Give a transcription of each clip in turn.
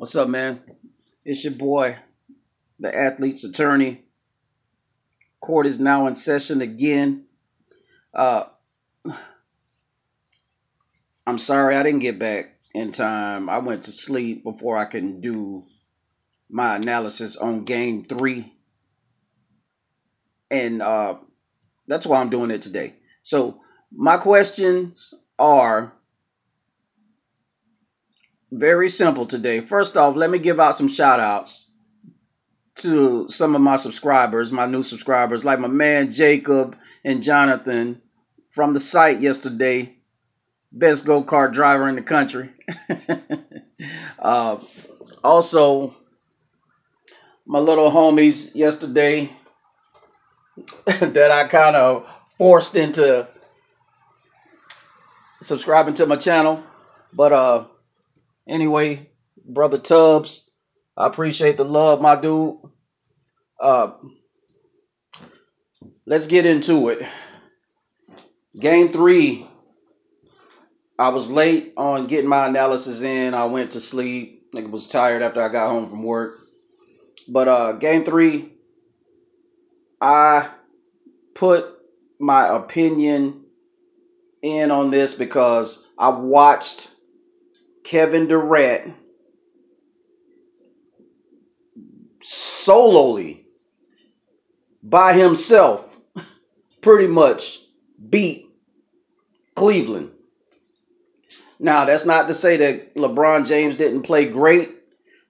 What's up, man? It's your boy, the athlete's attorney. Court is now in session again. Uh, I'm sorry I didn't get back in time. I went to sleep before I can do my analysis on game three. And that's why I'm doing it today. So, my questions are very simple today. First off, let me give out some shout outs to some of my subscribers, my new subscribers, like my man Jacob and Jonathan from the site yesterday. Best go-kart driver in the country. uh, Also, my little homies yesterday that I kind of forced into subscribing to my channel. But anyway, brother Tubbs, I appreciate the love, my dude. Uh, let's get into it. Game three, I was late on getting my analysis in. I went to sleep. I was tired after I got home from work. But game three, I put my opinion in on this because I watched Kevin Durant solely by himself pretty much beat Cleveland. Now, that's not to say that LeBron James didn't play great,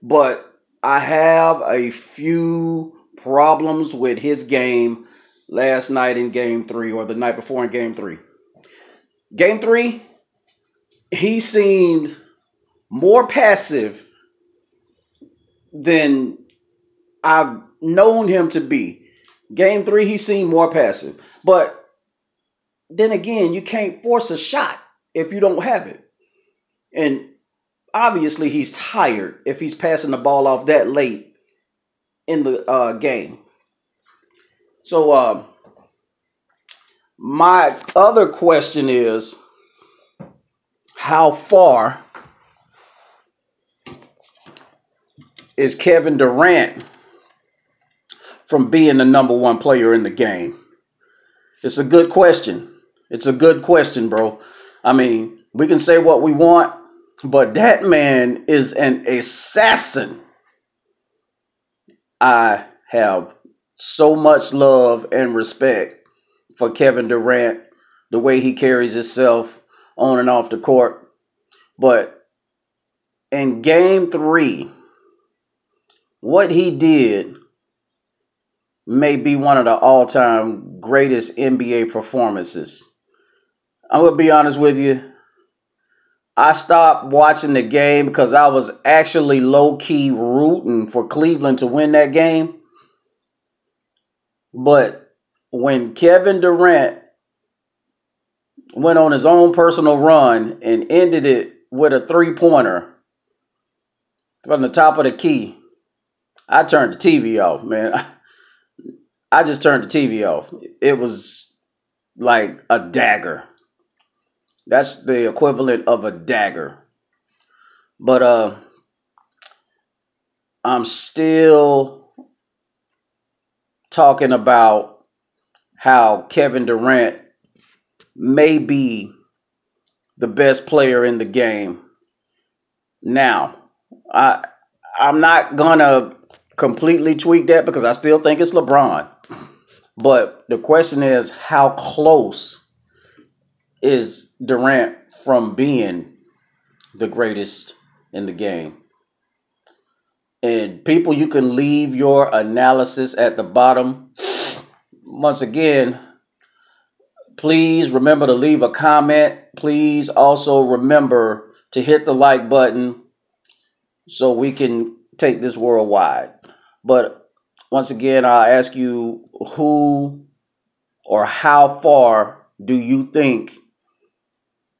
but I have a few problems with his game last night in game three, or the night before in game three. Game three, he seemed more passive than I've known him to be. Game three, he seemed more passive. But then again, you can't force a shot if you don't have it. And obviously, he's tired if he's passing the ball off that late in the game. So, my other question is, how far is Kevin Durant from being the number one player in the game? It's a good question. It's a good question, bro. I mean, we can say what we want, but that man is an assassin. I have so much love and respect for Kevin Durant, the way he carries himself on and off the court. But in game three, what he did may be one of the all-time greatest NBA performances. I'm going to be honest with you. I stopped watching the game because I was actually low-key rooting for Cleveland to win that game. But when Kevin Durant went on his own personal run and ended it with a three-pointer from the top of the key, I turned the TV off, man. I just turned the TV off. It was like a dagger. That's the equivalent of a dagger. But I'm still talking about how Kevin Durant may be the best player in the game. Now, I'm not gonna completely tweak that because I still think it's LeBron. But the question is, how close is Durant from being the greatest in the game? And people, you can leave your analysis at the bottom. Once again, please remember to leave a comment. Please also remember to hit the like button so we can take this worldwide. But once again, I'll ask you, who or how far do you think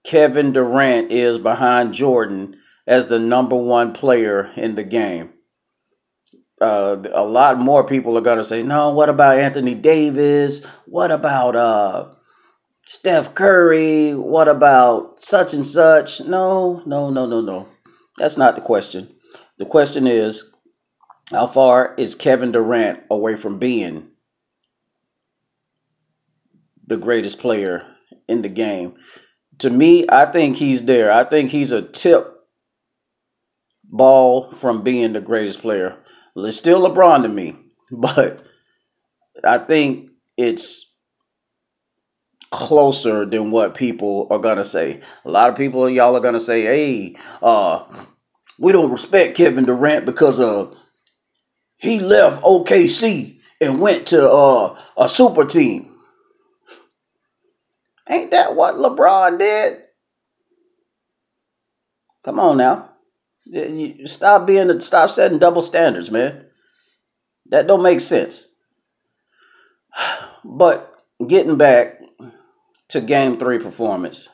Kevin Durant is behind Jordan as the number one player in the game? A lot more people are going to say, no, what about Anthony Davis? What about Steph Curry? What about such and such? No. That's not the question. The question is, how far is Kevin Durant away from being the greatest player in the game? To me, I think he's there. I think he's a tip ball from being the greatest player. It's still LeBron to me, but I think it's closer than what people are gonna say. A lot of people, y'all are gonna say, "Hey, we don't respect Kevin Durant because he left OKC and went to a super team." Ain't that what LeBron did? Come on now. Stop setting double standards, man. That don't make sense. But getting back to game 3 performance,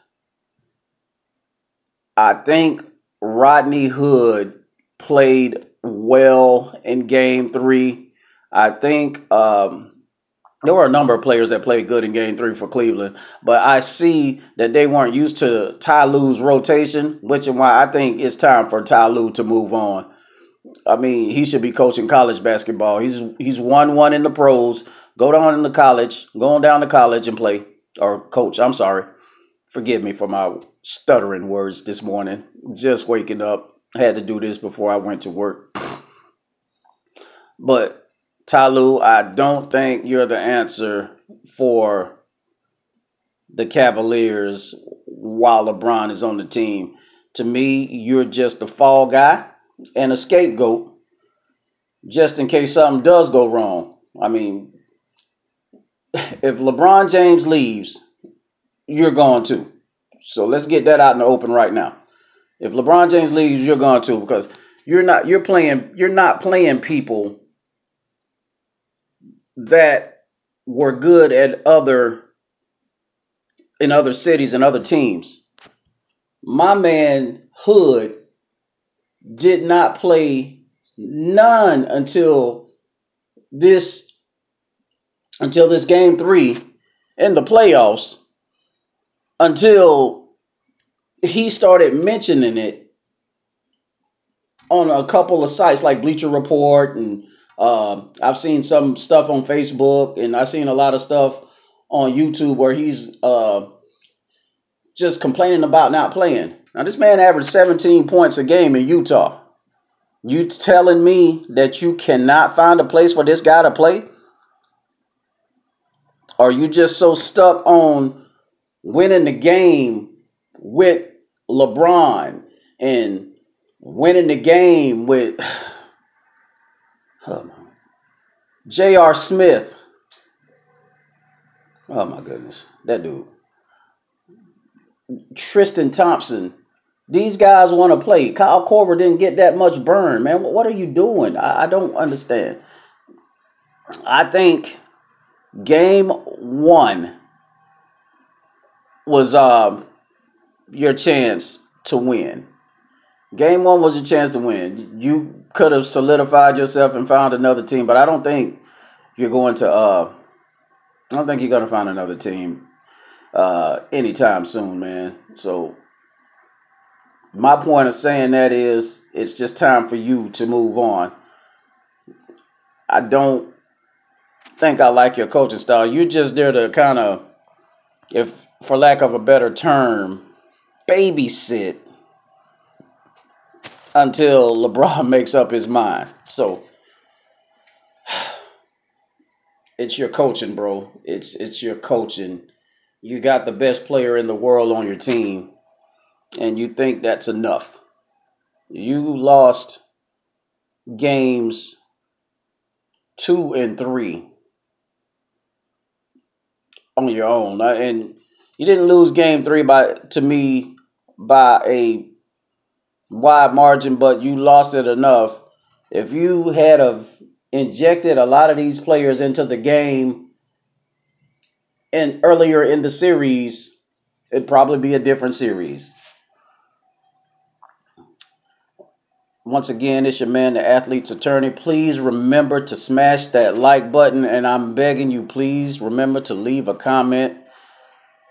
I think Rodney Hood played well in game 3. I think there were a number of players that played good in game 3 for Cleveland, but I see that they weren't used to Ty Lue's rotation, which is why I think it's time for Ty Lue to move on. I mean, he should be coaching college basketball. He's won one in the pros. Go down to college, going down to college and play, or coach. I'm sorry. Forgive me for my stuttering words this morning. Just waking up. I had to do this before I went to work. But Ty Lue, I don't think you're the answer for the Cavaliers while LeBron is on the team. To me, you're just a fall guy and a scapegoat just in case something does go wrong. I mean, if LeBron James leaves, you're going to. So let's get that out in the open right now. If LeBron James leaves, you're going to, because you're not playing people that were good in other cities and other teams. My man Hood did not play none until this game 3 in the playoffs, until he started mentioning it on a couple of sites like Bleacher Report, and I've seen some stuff on Facebook, and I've seen a lot of stuff on YouTube where he's just complaining about not playing. Now, this man averaged 17 points a game in Utah. You telling me that you cannot find a place for this guy to play? Or are you just so stuck on winning the game with LeBron and winning the game with J.R. Smith? Oh, my goodness. That dude. Tristan Thompson. These guys want to play. Kyle Korver didn't get that much burn, man. What are you doing? I don't understand. I think game 1 was your chance to win. Game 1 was your chance to win. You could have solidified yourself and found another team, but I don't think you're going to. I don't think you're going to find another team anytime soon, man. So my point of saying that is, it's just time for you to move on. I don't think I like your coaching style. You're just there to kind of, if for lack of a better term, babysit until LeBron makes up his mind. So it's your coaching, bro. It's your coaching. You got the best player in the world on your team, and you think that's enough. You lost games 2 and 3 on your own. And you didn't lose game 3 by a wide margin, but you lost it enough. If you had have injected a lot of these players into the game and earlier in the series, it'd probably be a different series. Once again, it's your man, the Athlete's Attorney. Please remember to smash that like button, and I'm begging you, please remember to leave a comment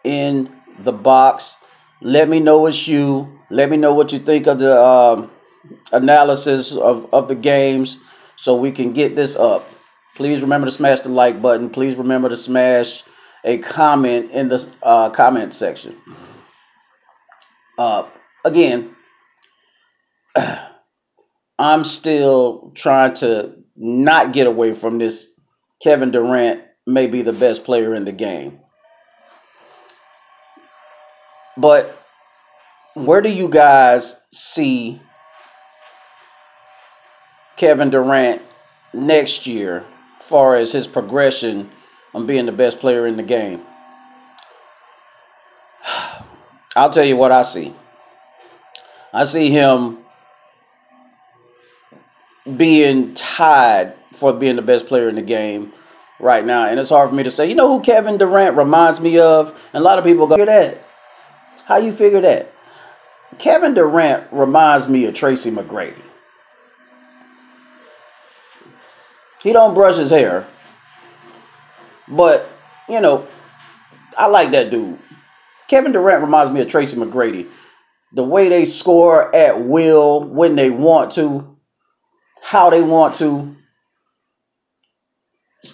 in the box. Let me know it's you. Let me know what you think of analysis of the games so we can get this up. Please remember to smash the like button. Please remember to smash a comment in the comment section. Again, I'm still trying to not get away from this. Kevin Durant may be the best player in the game. But where do you guys see Kevin Durant next year as far as his progression on being the best player in the game? I'll tell you what I see. I see him being tied for being the best player in the game right now. And it's hard for me to say, you know who Kevin Durant reminds me of? And a lot of people go, that. How you figure that? Kevin Durant reminds me of Tracy McGrady. He don't brush his hair. But, you know, I like that dude. Kevin Durant reminds me of Tracy McGrady. The way they score at will, when they want to, how they want to.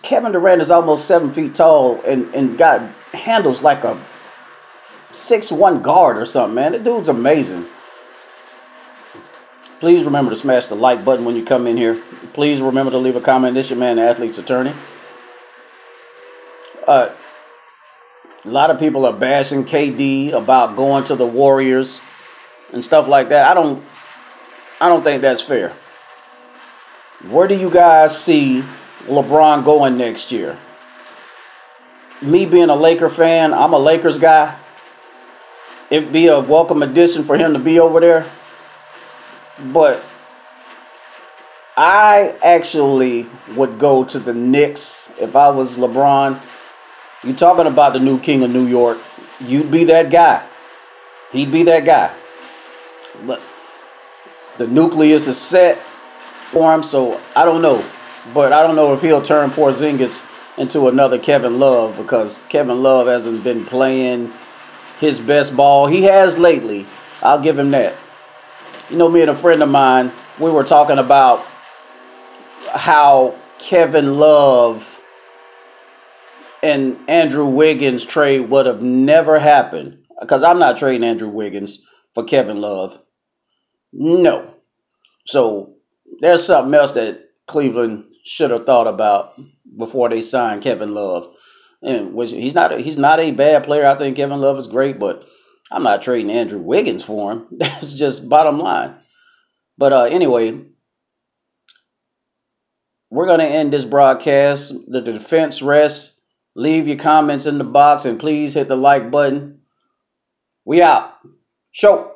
Kevin Durant is almost 7 feet tall and got handles like a 6'1" guard or something, man. That dude's amazing. Please remember to smash the like button when you come in here. Please remember to leave a comment. This is your man, the Athlete's Attorney. A lot of people are bashing KD about going to the Warriors and stuff like that. I don't think that's fair. Where do you guys see LeBron going next year? Me being a Laker fan, I'm a Lakers guy. It'd be a welcome addition for him to be over there. But I actually would go to the Knicks if I was LeBron. You're talking about the new king of New York. You'd be that guy. He'd be that guy. But the nucleus is set for him, so I don't know. But I don't know if he'll turn Porzingis into another Kevin Love, because Kevin Love hasn't been playing his best ball. He has lately. I'll give him that. You know, me and a friend of mine, we were talking about how Kevin Love and Andrew Wiggins trade would have never happened. Because I'm not trading Andrew Wiggins for Kevin Love. No. So there's something else that Cleveland should have thought about before they signed Kevin Love. And which he's not a bad player. I think Kevin Love is great, but I'm not trading Andrew Wiggins for him. That's just bottom line. But anyway, we're going to end this broadcast. The defense rests. Leave your comments in the box and please hit the like button. We out. Show.